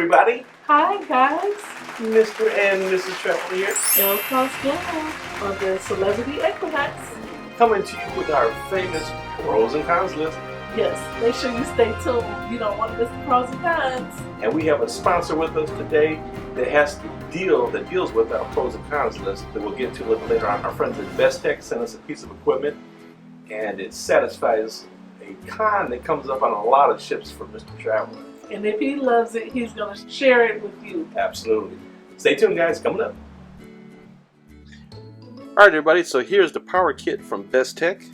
everybody. Hi guys. Mr. and Mrs. Travel here. ElleKosGlam on the Celebrity Equinox. Coming to you with our famous pros and cons list. Yes, make sure you stay tuned. You don't want to miss the pros and cons. And we have a sponsor with us today that deals with our pros and cons list that we'll get to a little later on. Our friends at BESTEK sent us a piece of equipment and it satisfies a con that comes up on a lot of ships for Mr. Traveler. And if he loves it, he's going to share it with you. Absolutely. Stay tuned, guys. Coming up. All right, everybody. So here's the power kit from BESTEK.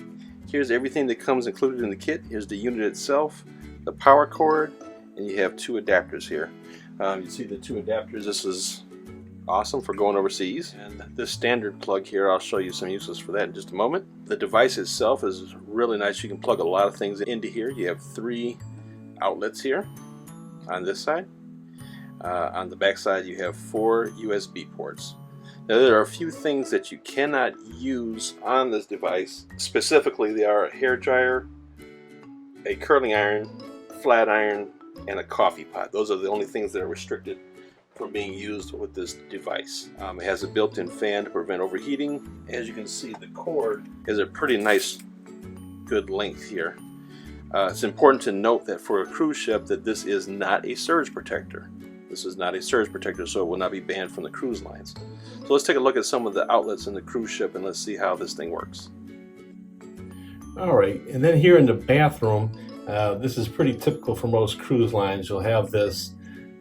Here's everything that comes included in the kit. Here's the unit itself, the power cord, and you have two adapters here. You see the two adapters. This is awesome for going overseas. And this standard plug here, I'll show you some uses for that in just a moment. The device itself is really nice. You can plug a lot of things into here. You have three outlets here on this side. On the back side you have 4 USB ports. Now there are a few things that you cannot use on this device. Specifically, they are a hair dryer, a curling iron, flat iron, and a coffee pot. Those are the only things that are restricted from being used with this device. It has a built-in fan to prevent overheating. As you can see, the cord is a pretty nice, good length here. It's important to note that for a cruise ship that this is not a surge protector. This is not a surge protector, so it will not be banned from the cruise lines. So let's take a look at some of the outlets in the cruise ship and let's see how this thing works. Alright, and then here in the bathroom, this is pretty typical for most cruise lines. You'll have this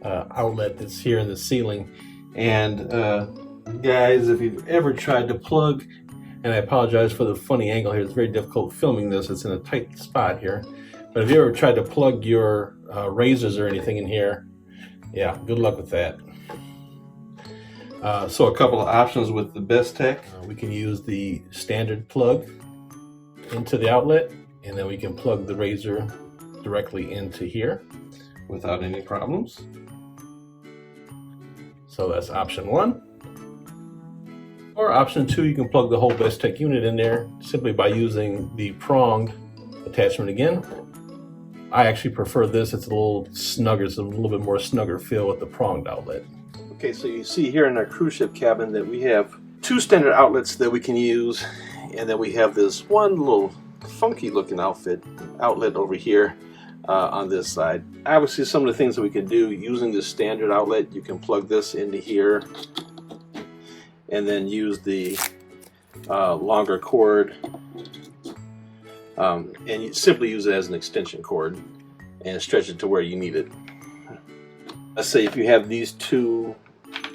outlet that's here in the ceiling. And guys, if you've ever tried to plug, and I apologize for the funny angle here, it's very difficult filming this, it's in a tight spot here. But if you ever tried to plug your razors or anything in here, yeah, good luck with that. So a couple of options with the BESTEK. We can use the standard plug into the outlet, and then we can plug the razor directly into here without any problems. So that's option 1. Or option 2, you can plug the whole BESTEK unit in there simply by using the prong attachment again. I actually prefer this. It's a little snugger. It's a little bit more snugger feel with the pronged outlet. Okay, so you see here in our cruise ship cabin that we have 2 standard outlets that we can use, and then we have this one little funky looking outlet over here on this side. Obviously, some of the things that we can do using this standard outlet, you can plug this into here and then use the longer cord, and you simply use it as an extension cord and stretch it to where you need it. Let's say if you have these two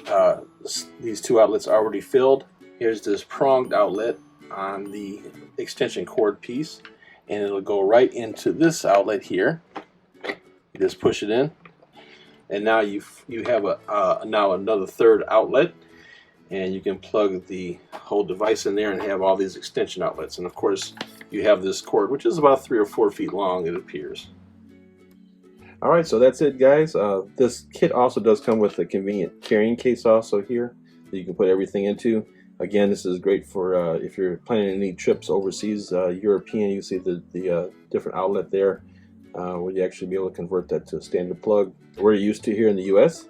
outlets already filled, here's this pronged outlet on the extension cord piece, and it'll go right into this outlet here. You just push it in, and now you have now another third outlet, and you can plug the whole device in there and have all these extension outlets. And of course, you have this cord, which is about 3 or 4 feet long, it appears. Alright, so that's it, guys. This kit also does come with a convenient carrying case also here that you can put everything into. Again, this is great for if you're planning any trips overseas, European. You see the different outlet there where you actually be able to convert that to a standard plug. We're used to here in the US.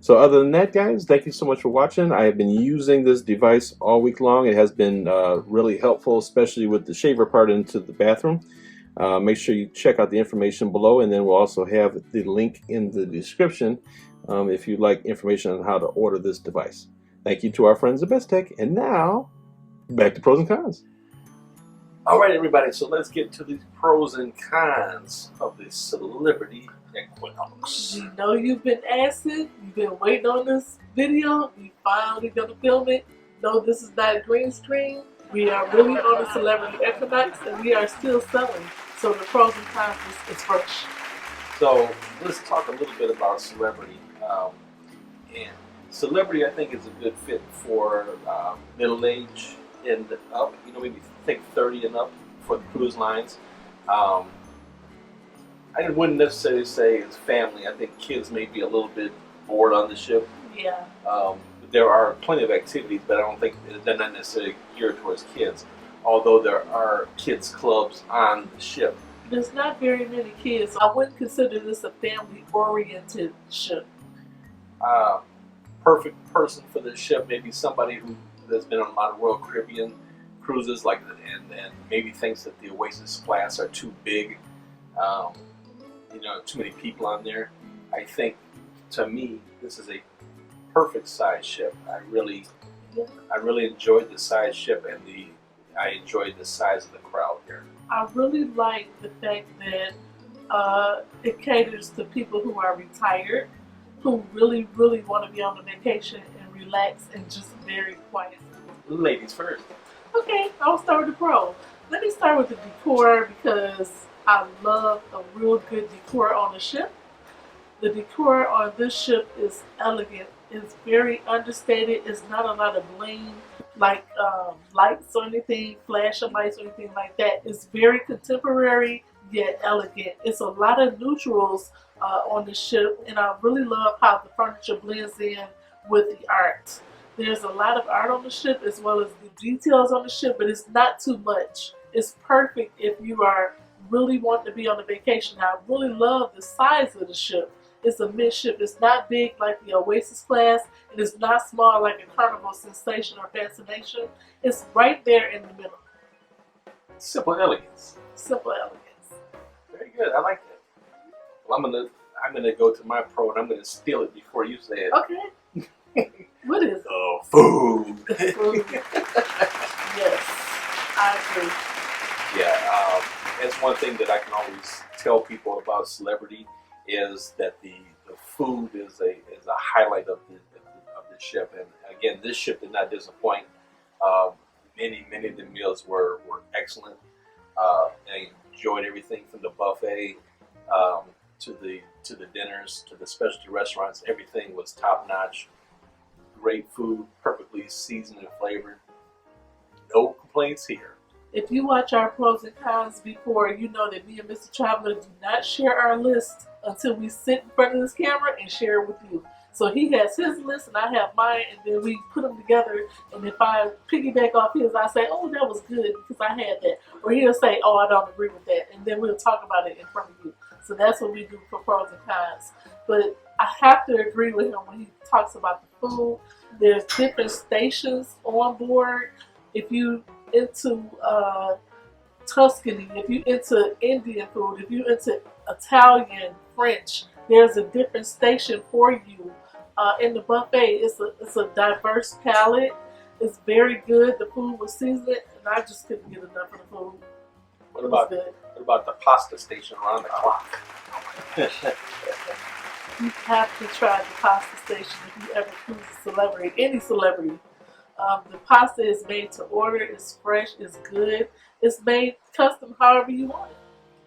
So other than that, guys, thank you so much for watching. I have been using this device all week long. It has been really helpful, especially with the shaver part into the bathroom. Make sure you check out the information below, and then we'll also have the link in the description if you'd like information on how to order this device. Thank you to our friends at BESTEK, and now back to pros and cons. All right, everybody, so let's get to the pros and cons of the Celebrity Equinox. You know you've been asking, you've been waiting on this video, we finally gonna film it. No, this is not a green screen. We are really on the Celebrity Equinox, and we are still selling. So the pros and cons is fresh. So let's talk a little bit about Celebrity. And Celebrity, I think, is a good fit for middle age and up. You know, maybe think 30 and up for the cruise lines. I wouldn't necessarily say it's family. I think kids may be a little bit bored on the ship. Yeah. There are plenty of activities, but I don't think they're not necessarily geared towards kids. Although there are kids clubs on the ship, There's not very many kids. I wouldn't consider this a family-oriented ship. Perfect person for this ship, maybe somebody who has been on a lot of Royal Caribbean cruises, like, and maybe thinks that the Oasis class are too big, too many people on there. I think, to me, this is a perfect size ship. I really enjoyed the size ship, and I enjoyed the size of the crowd here. I really like the fact that it caters to people who are retired, who really, really want to be on a vacation and relax and just very quiet. Ladies first. Okay, I'll start with the pro. Let me start with the decor because I love a real good decor on the ship. The decor on this ship is elegant. It's very understated. It's not a lot of bling, like lights or anything, flashing lights or anything like that. It's very contemporary yet elegant. It's a lot of neutrals on the ship, and I really love how the furniture blends in with the art. There's a lot of art on the ship as well as the details on the ship, but it's not too much. It's perfect if you are really wanting to be on a vacation. I really love the size of the ship. It's a midship. It's not big like the Oasis class, and it's not small like a Carnival Sensation or Fascination. It's right there in the middle. Simple elegance. Simple elegance. Very good. I like that. Well, I'm gonna go to my pro, and I'm gonna steal it before you say it. Okay. What is it? Oh, food. Food. Yes, I agree. Yeah, that's one thing that I can always tell people about Celebrity is that the food is a highlight of the ship. And again, this ship did not disappoint. Many of the meals were excellent. I enjoyed everything from the buffet to the dinners to the specialty restaurants. Everything was top notch. Great food, perfectly seasoned and flavored. No complaints here. If you watch our pros and cons before, you know that me and Mr. Traveler do not share our list until we sit in front of this camera and share it with you. So he has his list and I have mine, and then we put them together, and if I piggyback off his, I say, oh, that was good because I had that. Or he'll say, oh, I don't agree with that, and then we'll talk about it in front of you. So that's what we do for pros and cons. But I have to agree with him when he talks about the food. There's different stations on board. If you into Tuscany, if you into Indian food, if you into Italian, French, there's a different station for you. In the buffet, it's a diverse palette. It's very good. The food was seasoned, and I just couldn't get enough of the food. What about the pasta station around the clock? You have to try the pasta station if you ever cruise a celebrity, any celebrity. The pasta is made to order. It's fresh. It's good. It's made custom however you want it.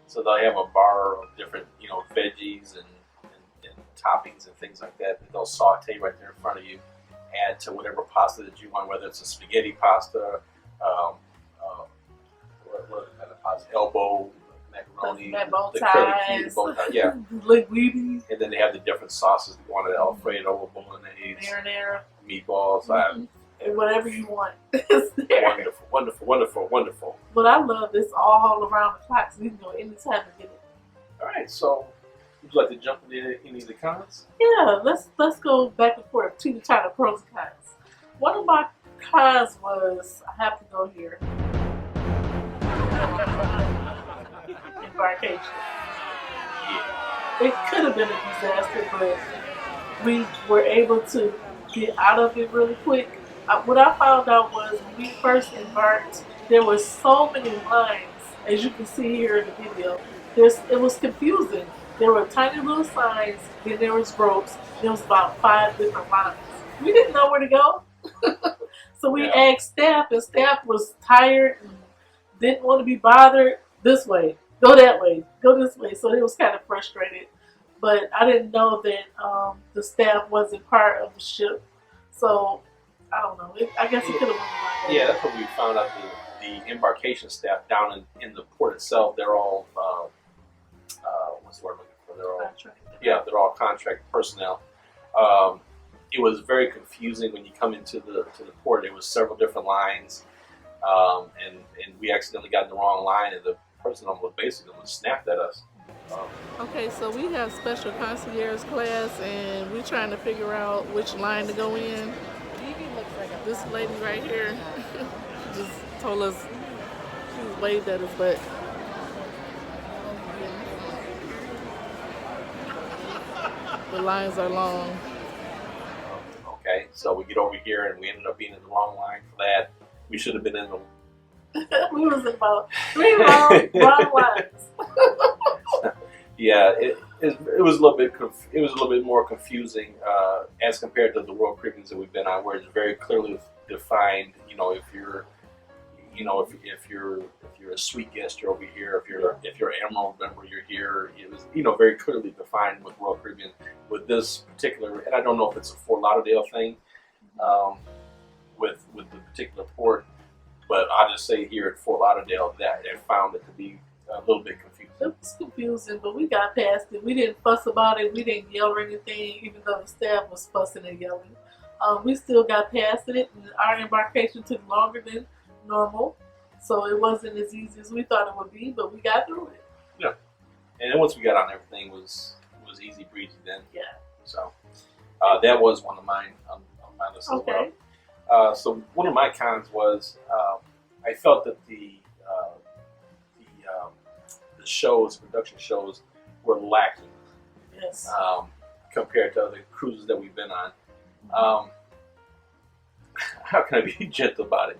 So they have a bar of different, veggies and toppings and things like that they'll saute right there in front of you. Add to whatever pasta that you want, whether it's a spaghetti pasta, what kind of pasta? Elbow, macaroni, the curly Q, bow tie, yeah. Linguine, And then they have the different sauces. You want an Alfredo, bolognese, marinara, meatballs, and whatever you want. It's there. Wonderful. But I love this all around the clock, so you can go anytime to get it. All right, so would you like to jump into any of the comments? Yeah, let's go back and forth to the China pros and cons. One of my cons was, I have to go here, embarkation. Yeah. It could have been a disaster, but we were able to get out of it really quick. What I found out was when we first embarked, there were so many lines, as you can see here in the video. It was confusing. There were tiny little signs, then there was ropes. There was about 5 different lines. We didn't know where to go. So we asked staff, and staff was tired and didn't want to be bothered. This way, go that way, go this way. So it was kind of frustrated. But I didn't know that the staff wasn't part of the ship. So I don't know. I guess it could have went like that. Yeah, that's what we found out. The embarkation staff down in the port itself, they're all what's the word I'm looking for? They're all contract personnel. It was very confusing when you come into the port. There was several different lines, and we accidentally got in the wrong line, and the person almost basically snapped at us. Okay, so we have special concierge class, and we're trying to figure out which line to go in. This lady right here just told us, she waved at us, but the lines are long. Okay, so we get over here and we ended up being in the wrong line for that. We should have been in the. We was in about 3 wrong lines. Yeah, it was a little bit it was a little bit more confusing as compared to the World Caribbeans that we've been on, where it's very clearly defined. You know, if you're a suite guest, you're over here. If you're an Emerald member, you're here. It was very clearly defined with World Caribbean. With this particular, and I don't know if it's a Fort Lauderdale thing, with the particular port, but I'll just say here at Fort Lauderdale that I found it to be a little bit confusing. It was confusing, but we got past it. We didn't fuss about it. We didn't yell or anything, even though the staff was fussing and yelling. We still got past it, and our embarkation took longer than normal, so it wasn't as easy as we thought it would be, but we got through it. Yeah, and then once we got on, everything was easy breezy then. Yeah. So that was one of mine on my list as Okay. well. So one of my cons was I felt that the production shows were lacking Yes. compared to other cruises that we've been on. How can I be gentle about it?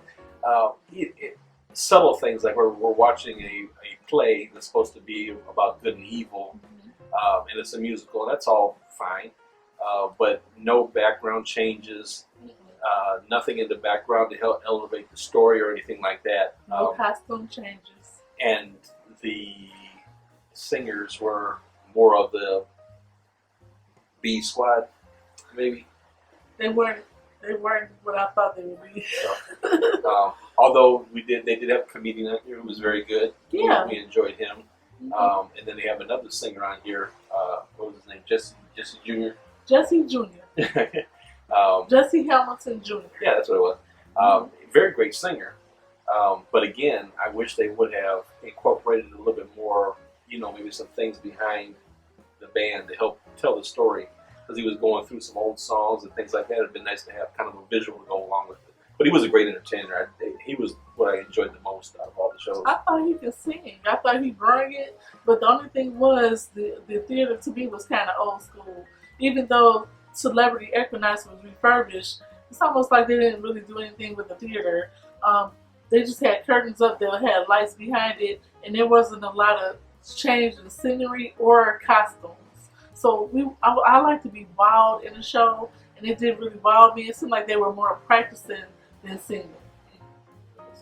Subtle things like we're watching a play that's supposed to be about good and evil, and it's a musical, and that's all fine, but no background changes, nothing in the background to help elevate the story or anything like that. No costume changes. And the singers were more of the B squad, maybe. They weren't what I thought they would be. Although they did have a comedian on here who was very good. Yeah. We enjoyed him. And then they have another singer on here. What was his name? Jesse Jr. Jesse Jr. Jesse Hamilton Jr. Yeah, that's what it was. Very great singer. But again, I wish they would have incorporated a little bit more, maybe some things behind the band to help tell the story. Because he was going through some old songs and things like that. It'd been nice to have kind of a visual to go along with it. But he was a great entertainer. He was what I enjoyed the most out of all the shows. I thought he could sing. I thought he brought it. But the only thing was the theater to me was kind of old school. Even though Celebrity Equinox was refurbished, it's almost like they didn't really do anything with the theater. They just had curtains up there, had lights behind it, and there wasn't a lot of change in scenery or costumes. So I like to be wild in a show, and it did really wild me. It seemed like they were more practicing than singing.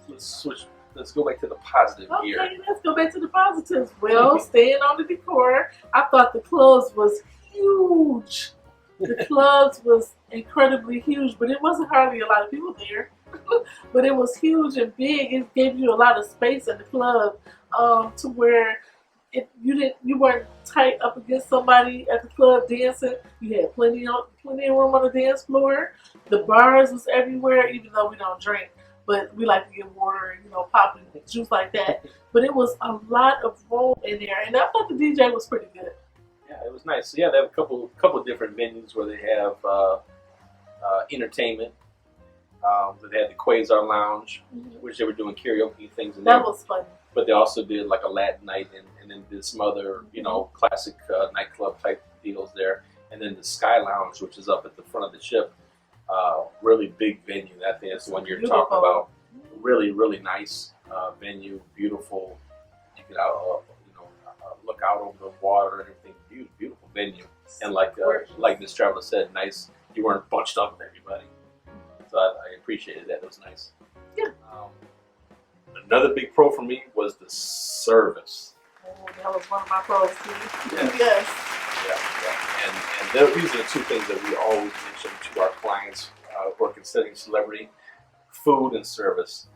Let's switch. Let's go back to the positive gear. Okay, let's go back to the positives. Well, staying on the decor, I thought the clubs was huge. The clubs was incredibly huge, but it wasn't hardly a lot of people there. But it was huge and big. It gave you a lot of space in the club, to where you weren't tight up against somebody at the club dancing. You had plenty of room on the dance floor. The bars was everywhere, even though we don't drink, but we like to get water and popping juice like that. But it was a lot of room in there, and I thought the DJ was pretty good. Yeah, it was nice. So yeah, they have a couple of different venues where they have entertainment. They had the Quasar Lounge, which they were doing karaoke things in there. That was fun. But they also did like a Latin night and then did some other, classic nightclub type deals there. And then the Sky Lounge, which is up at the front of the ship, really big venue. I think that's the one you're talking about. Really, really nice venue, beautiful. You could look out over the water and everything. Beautiful venue. And like Miss Traveler said, nice. You weren't bunched up with everybody. So I appreciated that. It was nice. Yeah. Another big pro for me was the service. Oh, that was one of my pros too. Yes. Yeah. And these are the two things that we always mention to our clients who are considering celebrity: food and service.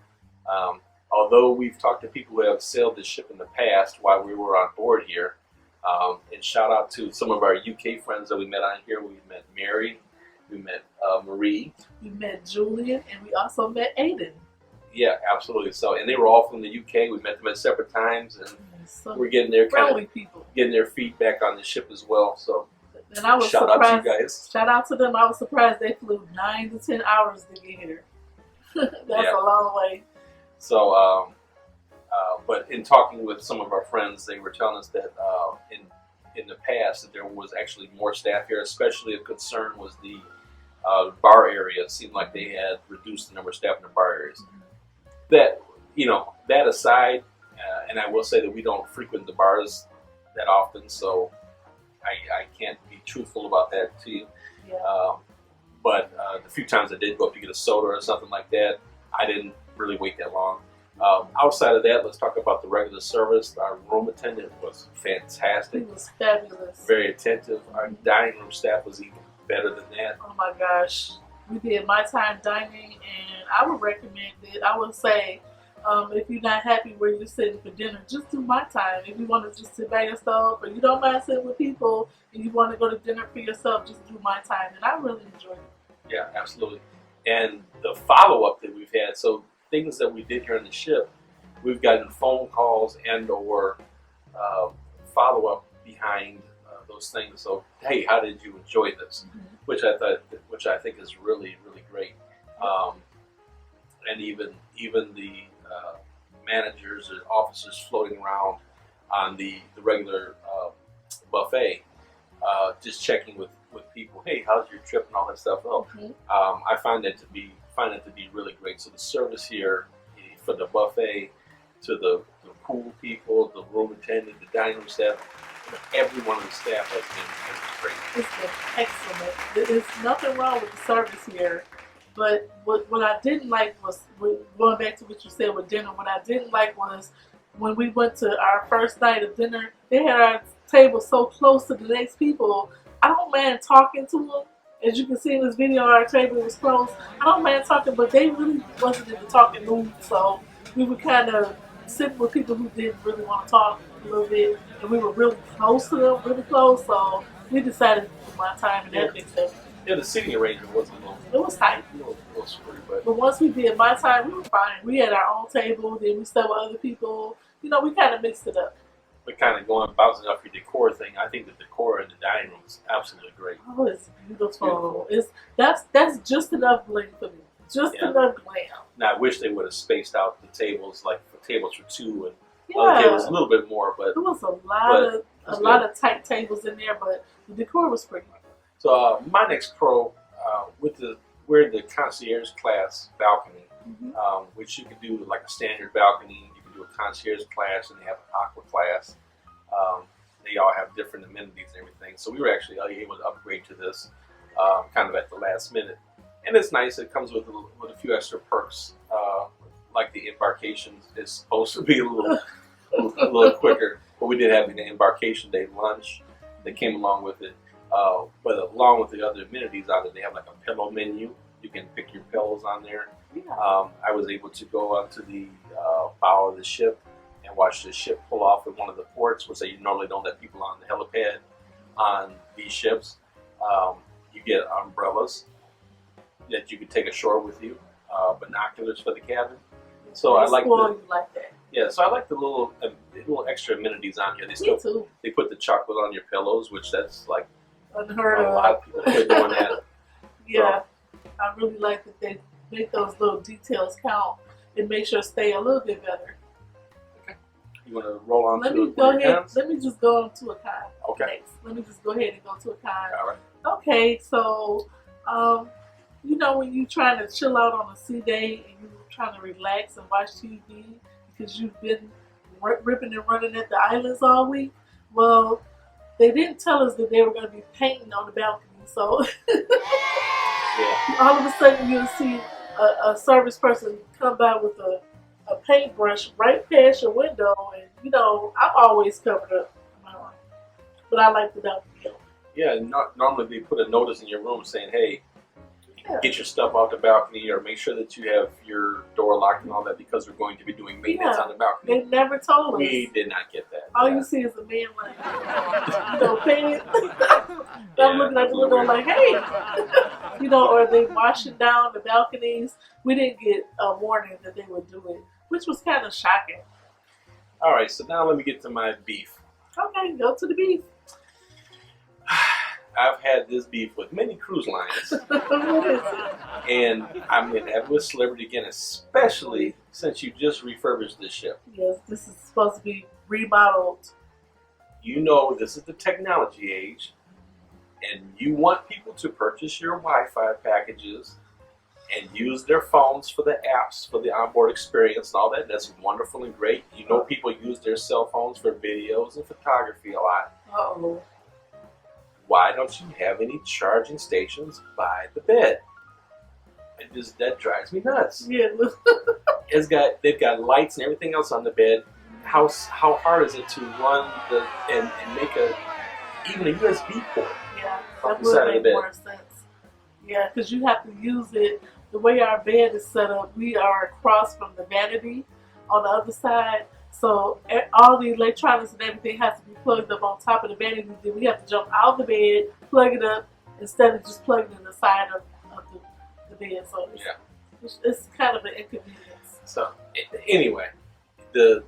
Although we've talked to people who have sailed this ship in the past while we were on board here, and shout out to some of our UK friends that we met on here. We met Mary, we met Marie, we met Julian, and we also met Aiden. Yeah, absolutely. So, and they were all from the UK. We met them at separate times, and So we're getting their friendly people. getting their feedback on the ship as well. So, And I was shout surprised. out to you guys. Shout out to them. I was surprised they flew 9 to 10 hours to get here. That's Yeah. a long way. So, but in talking with some of our friends, they were telling us that in the past that there was actually more staff here. Especially a concern was the bar area. It seemed like they had reduced the number of staff in the bar areas. That, that aside, and I will say that we don't frequent the bars that often, so I can't be truthful about that to you. Yeah. But the few times I did go up to get a soda or something like that, I didn't really wait that long. Outside of that, let's talk about the regular service. Our room attendant was fantastic. He was fabulous. Very attentive. Our dining room staff was even better than that. Oh my gosh. We did my time dining, and I would recommend it. I would say, if you're not happy where you're sitting for dinner, just do my time. If you want to just sit by yourself, or you don't mind sitting with people, and you want to go to dinner for yourself, just do my time. And I really enjoyed it. Yeah, absolutely. And the follow-up that we've had, so things that we did here on the ship, we've gotten phone calls and or follow-up behind those things. So, hey, how did you enjoy this? Mm-hmm. Which I think is really, really great. And even the managers or officers floating around on the regular buffet, just checking with people. Hey, how's your trip and all that stuff? Oh, I find it to be really great. So the service here, for the buffet, to the pool people, the room attendant, the dining room staff, every one of the staff has been great. It's been excellent. There's nothing wrong with the service here. But what I didn't like was, going back to what you said with dinner, what I didn't like was when we went to our first night of dinner, they had our table so close to the next people. I don't mind talking to them. As you can see in this video, our table was close. I don't mind talking, but they really wasn't in the talking mood. So we were kind of sitting with people who didn't really want to talk a little bit. And we were really close to them, really close. So we decided to do my time and that fixed it. Yeah, the seating arrangement wasn't a little. It was tight. A little screwy, but once we did my time, we were fine. We had our own table, then we sat with other people. We kind of mixed it up. But kind of bouncing off your decor thing, I think the decor in the dining room is absolutely great. Oh, it's beautiful. That's just enough bling for me. Just enough glam. Now, I wish they would have spaced out the tables, like for tables for two and Yeah. tables a little bit more, but There was a lot of tight tables in there, but the decor was pretty. So my next pro, we're in the Concierge class balcony, which you can do like a standard balcony. You can do a Concierge class, and they have an Aqua class. They all have different amenities and everything. So we were actually able to upgrade to this kind of at the last minute. And it's nice. It comes with a few extra perks, like the embarkation is supposed to be a little quicker. But we did have an embarkation day lunch that came along with it. But along with the other amenities on it, they have like a pillow menu. You can pick your pillows on there. Yeah. I was able to go up to the bow of the ship and watch the ship pull off at one of the ports, which they normally don't let people on the helipad on these ships. You get umbrellas that you can take ashore with you, binoculars for the cabin. So I like that. Yeah, so I like the little extra amenities on here. Me too. They put the chocolate on your pillows, which that's like Unheard a of. lot of people quit doing that. Yeah, I really like that they make those little details count and make sure stay a little bit better. Okay. You want to roll on Let to me go ahead. cons? Let me just go on to a con. Okay. Next. Let me just go ahead and go to a con. All right. Okay, so when you're trying to chill out on a sea day and you're trying to relax and watch TV because you've been ripping and running at the islands all week, well, they didn't tell us that they were going to be painting on the balcony. So all of a sudden you'll see a service person come by with a paintbrush right past your window, and I'm always covered up. But I like the balcony. Yeah, normally they put a notice in your room saying, hey, get your stuff off the balcony, or make sure that you have your door locked and all that, because we're going to be doing maintenance on the balcony. They never told us. We did not get that. All you see is a man like, paying. I'm looking at the window like, hey, or they washing down the balconies. We didn't get a warning that they would do it, which was kind of shocking. All right, so now let me get to my beef. Okay, go to the beef. I've had this beef with many cruise lines, What is it? and I'm going to have it with Celebrity again, especially since you just refurbished this ship. Yes, this is supposed to be remodeled. You know this is the technology age, and you want people to purchase your Wi-Fi packages and use their phones for the apps, for the onboard experience and all that. That's wonderful and great. You know people use their cell phones for videos and photography a lot. Uh-oh. Why don't you have any charging stations by the bed? That drives me nuts. Yeah. They've got lights and everything else on the bed. How hard is it to run and make even a USB port? Yeah, off that the side would of the make bed? more sense. Yeah, because you have to use it. The way our bed is set up, we are across from the vanity on the other side. So all the electronics and everything has to be plugged up on top of the vanity. Then we have to jump out of the bed, plug it up, instead of just plugging in the side of the bed. So it's kind of an inconvenience. So anyway, the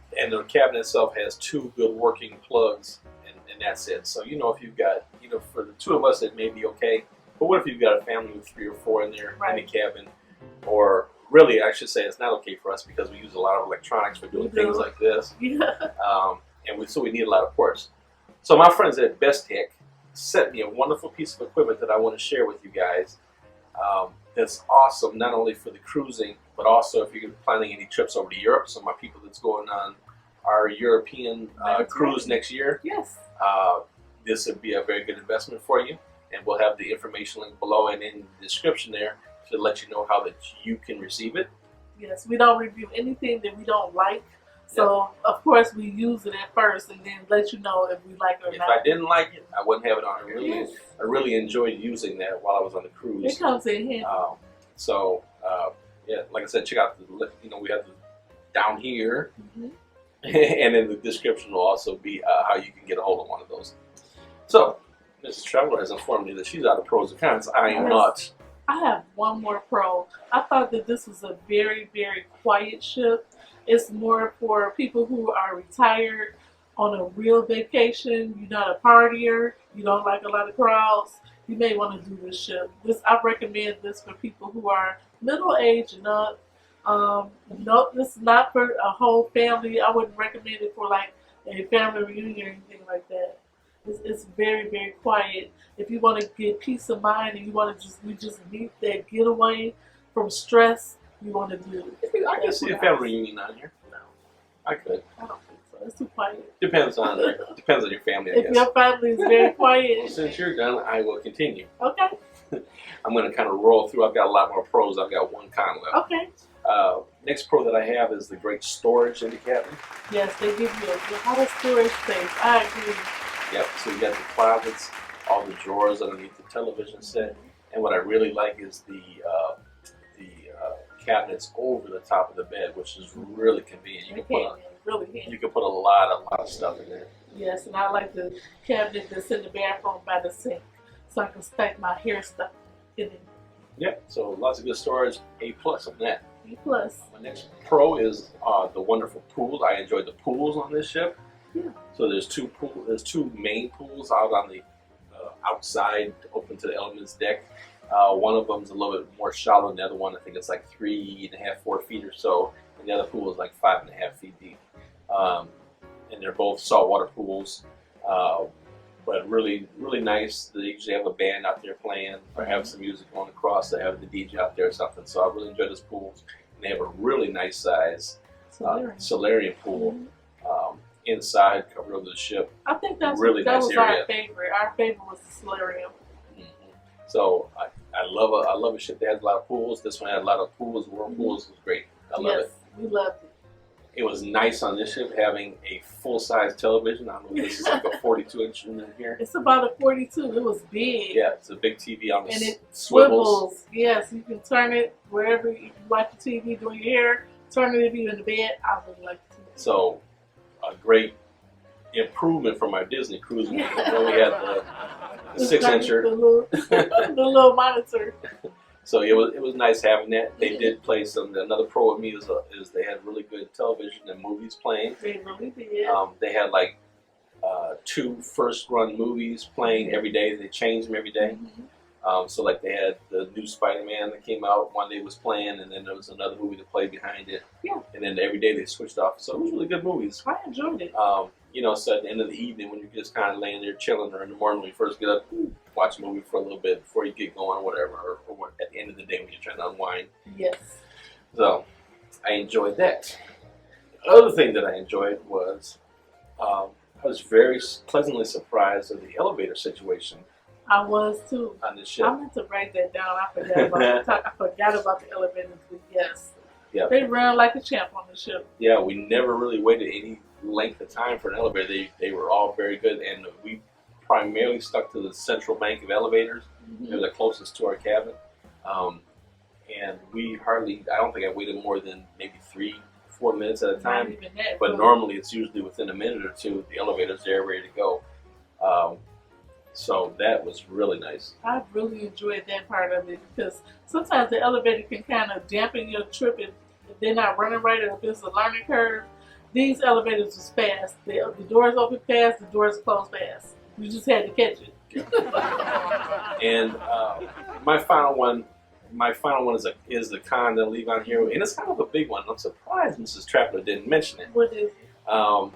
cabinet itself has two good working plugs, and that's it. So if you've got for the two of us it may be okay, but what if you've got a family with 3 or 4 in there in the cabin? Or really, I should say it's not okay for us because we use a lot of electronics for doing things like this. Yeah. So we need a lot of ports. So my friends at BESTEK sent me a wonderful piece of equipment that I want to share with you guys. That's awesome, not only for the cruising, but also if you're planning any trips over to Europe. So my people that's going on our European cruise next year, Yes. this would be a very good investment for you. And we'll have the information link below and in the description there to let you know how that you can receive it. Yes, we don't review anything that we don't like. So, of course, we use it at first and then let you know if we like it or If not. I didn't like it, I wouldn't have it on. I really enjoyed using that while I was on the cruise. It comes in handy. Like I said, check out we have the down here, and in the description will also be how you can get a hold of one of those. So, Mrs. Traveler has informed me that she's out of pros and cons. I am not. I have one more pro. I thought that this was a very, very quiet ship. It's more for people who are retired on a real vacation. You're not a partier. You don't like a lot of crowds. You may want to do this ship. I recommend this for people who are middle age and up. No, this is not for a whole family. I wouldn't recommend it for like a family reunion or anything like that. It's very, very quiet. If you want to get peace of mind and you just need that getaway from stress, you want to do it. I can see a family reunion on here. No, I could. I don't think so. It's too quiet. Depends on your family, I If guess. your family is very quiet, Since you're done, I will continue. okay, I'm going to kind of roll through. I've got a lot more pros. I've got one con left. okay. Next pro that I have is the great storage in the cabin. Yes, they give you a lot of storage space. I agree. Yep, so you got the closets, all the drawers underneath the television set, and what I really like is the cabinets over the top of the bed, which is really convenient. You can put a lot of stuff in there. Yes, and I like the cabinet that's in the bathroom by the sink, so I can stack my hair stuff in it. Yep, so lots of good storage. A+ on that. E+. My next pro is the wonderful pools. I enjoyed the pools on this ship. Yeah. So there's two main pools out on the outside, open to the elements deck. One of them is a little bit more shallow than the other one. I think it's like 3.5, 4 feet or so, and the other pool is like 5.5 feet deep. And they're both saltwater pools, but really, really nice. They usually have a band out there playing, or have some music going across. They have the DJ out there or something. So I really enjoy this pool. And they have a really nice size solarium pool. Inside, covered over the ship. I think that really nice was area. our favorite. Our favorite was the solarium. So I love a ship that has a lot of pools. This one had a lot of pools, whirlpools. It was great. I love it. We loved it. It was nice on this ship having a full-size television. I don't know if this is like a 42-inch in here. It's about a 42. It was big. Yeah, it's a big TV on the And it swivels. swivels. Yes, you can turn it wherever you watch the TV, doing your hair. Turn it if you're in the bed. I really like the TV. So, a great improvement from our Disney cruise. Where we had the 6-incher. The little monitor. So it was nice having that. They did play another pro with me is they had really good television and movies playing. They really did. They had like 2 first-run movies playing every day. They changed them every day. So like they had the new Spider-Man that came out, one day was playing, and then there was another movie to play behind it. Yeah. And then every day they switched off. So it was really good movies. I enjoyed it. So at the end of the evening when you're just kind of laying there chilling, or in the morning when you first get up, watch a movie for a little bit before you get going or whatever, or at the end of the day when you're trying to unwind. Yes. So I enjoyed that. The other thing that I enjoyed was I was very pleasantly surprised of the elevator situation I was too. on this ship. I meant to write that down. I forgot about the elevators, but yes. Yeah. They ran like a champ on the ship. Yeah, we never really waited any length of time for an elevator. They were all very good, and we primarily stuck to the central bank of elevators. They were the closest to our cabin. And I don't think I waited more than maybe 3-4 minutes at a time. Not even that. But normally it's usually within a minute or two, the elevator's there ready to go. So that was really nice. I really enjoyed that part of it because sometimes the elevator can kind of dampen your trip if they're not running right or if it's a learning curve. These elevators was fast. The doors open fast, the doors close fast. You just had to catch it. And my final one is the con that I'll leave on here, and it's kind of a big one. I'm surprised Mrs. Traveler didn't mention it. What is it?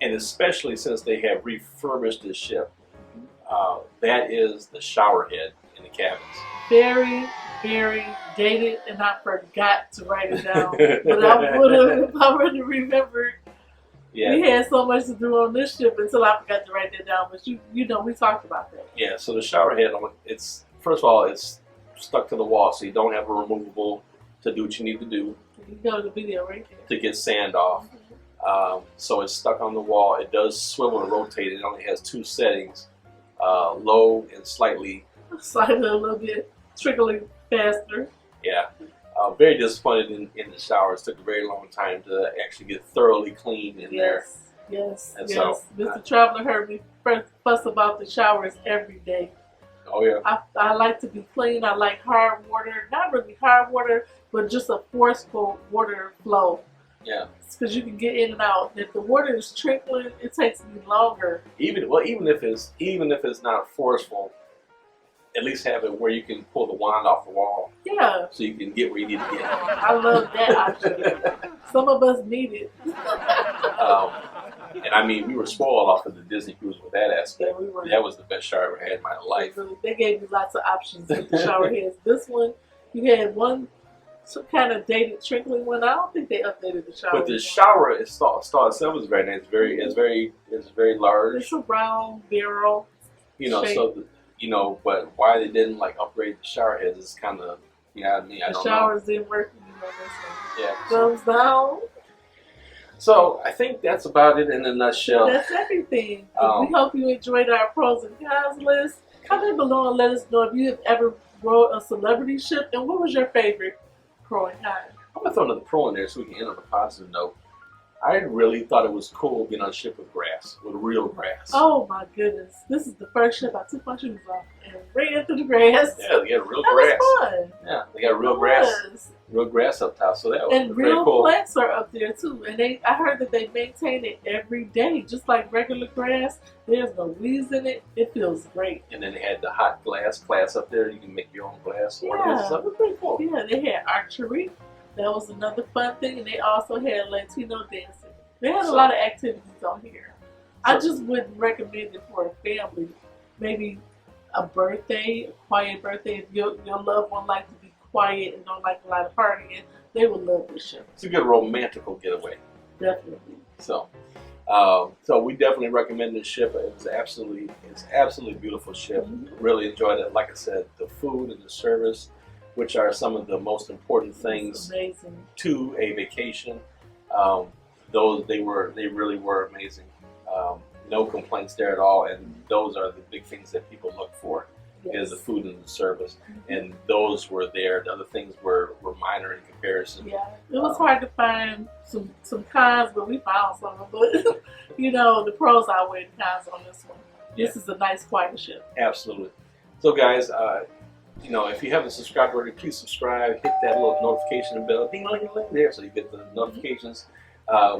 And especially since they have refurbished this ship, that is the shower head in the cabins. Very, very dated, and I forgot to write it down. But I would have if I would have remembered. Yeah. We had so much to do on this ship until I forgot to write that down. But you know, we talked about that. Yeah. So the shower head, it's first of all, it's stuck to the wall, so you don't have a removable to do what you need to do. You go to the video right there. To get sand off. So it's stuck on the wall. It does swivel and rotate. It only has 2 settings, low and slightly. Slightly a little bit, trickling faster. Yeah. Very disappointed in the showers. Took a very long time to actually get thoroughly clean in there. Yes, And yes. so, Mr. Traveler heard me fuss about the showers every day. Oh yeah. I like to be clean. I like hard water. Not really hard water, but just a forceful water flow. Yeah. Because you can get in and out. If the water is trickling, it takes me longer. Even if it's not forceful, at least have it where you can pull the wand off the wall. Yeah. So you can get where you need to get. I love that option. Some of us need it. And I mean, we were spoiled off of the Disney cruise with that aspect. Yeah, we were. That was the best shower I ever had in my life. They gave you lots of options with the shower heads. This one, you had one kind of dated trickling one. I don't think they updated the shower. But the shower itself is very nice. It's very large. It's a round barrel. So but why they didn't like upgrade the shower heads is kind of I don't know. The showers didn't work. Yeah. Thumbs down. So I think that's about it in a nutshell. That's everything. We hope you enjoyed our pros and cons list. Comment below and let us know if you have ever rode a celebrity ship and what was your favorite pro and con. I'm gonna throw another pro in there so we can end on a positive note. I really thought it was cool being on a ship with grass, with real grass. Oh my goodness. This is the first ship I took my shoes off and ran through the grass. Yeah, they got real that grass. Was fun. Yeah, they got real grass up top, so that was and very real cool. plants are up there too. And I heard that they maintain it every day, just like regular grass. There's no weeds in it. It feels great. And then they had the hot glass class up there. You can make your own glass Yeah. ornaments. It was pretty cool. Yeah, they had archery. That was another fun thing. And they also had Latino dancing. They had a lot of activities on here. I just wouldn't recommend it for a family. Maybe a birthday, a quiet birthday. If your loved one likes to be quiet and don't like a lot of partying, they would love this show. It's a good romantical getaway. Definitely. So we definitely recommend this ship. It's absolutely beautiful ship. Really enjoyed it. Like I said, the food and the service, which are some of the most important things Amazing. to a vacation. they really were amazing. No complaints there at all, and those are the big things that people look for. Is the food and the service, and those were there. The other things were minor in comparison. Yeah, it was hard to find some cons, but we found some. But you know, the pros outweigh the cons on this one. This is a nice quiet ship. Absolutely. So, guys, you know, if you haven't subscribed already, please subscribe. Hit that little notification bell, ding, ding, ding, there, so you get the notifications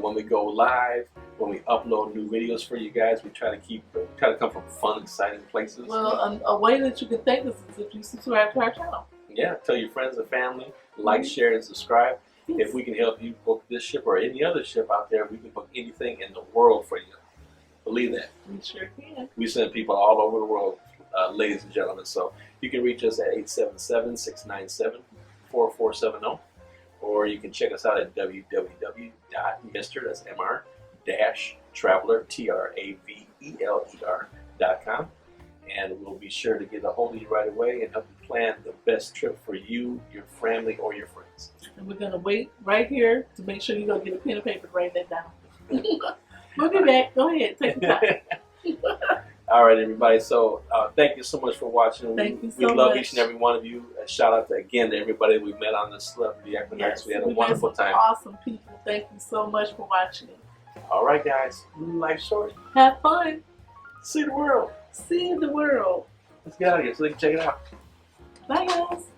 when we go live. When we upload new videos for you guys, we try to come from fun, exciting places. Well, a way that you can thank us is if you subscribe to our channel. Yeah, tell your friends and family, like, share, and subscribe. If we can help you book this ship or any other ship out there, we can book anything in the world for you. Believe that. We sure can. We send people all over the world, ladies and gentlemen. So you can reach us at 877-697-4470, or you can check us out at www.mr, that's MR, traveler, TRAVELER.com, and we'll be sure to get a hold of you right away and help you plan the best trip for you, your family, or your friends. And we're going to wait right here to make sure you don't get a pen and paper to write that down. We'll be back. Go ahead. Take your time. All right, everybody. So thank you so much for watching. Thank you so we love much. each and every one of you. A shout out again to everybody we met on the Celebrity Equinox. Yes, We had a met wonderful some time. Awesome people. Thank you so much for watching. All right, guys. Life's short. Have fun. See the world. See the world. Let's get out of here so they can check it out. Bye, guys.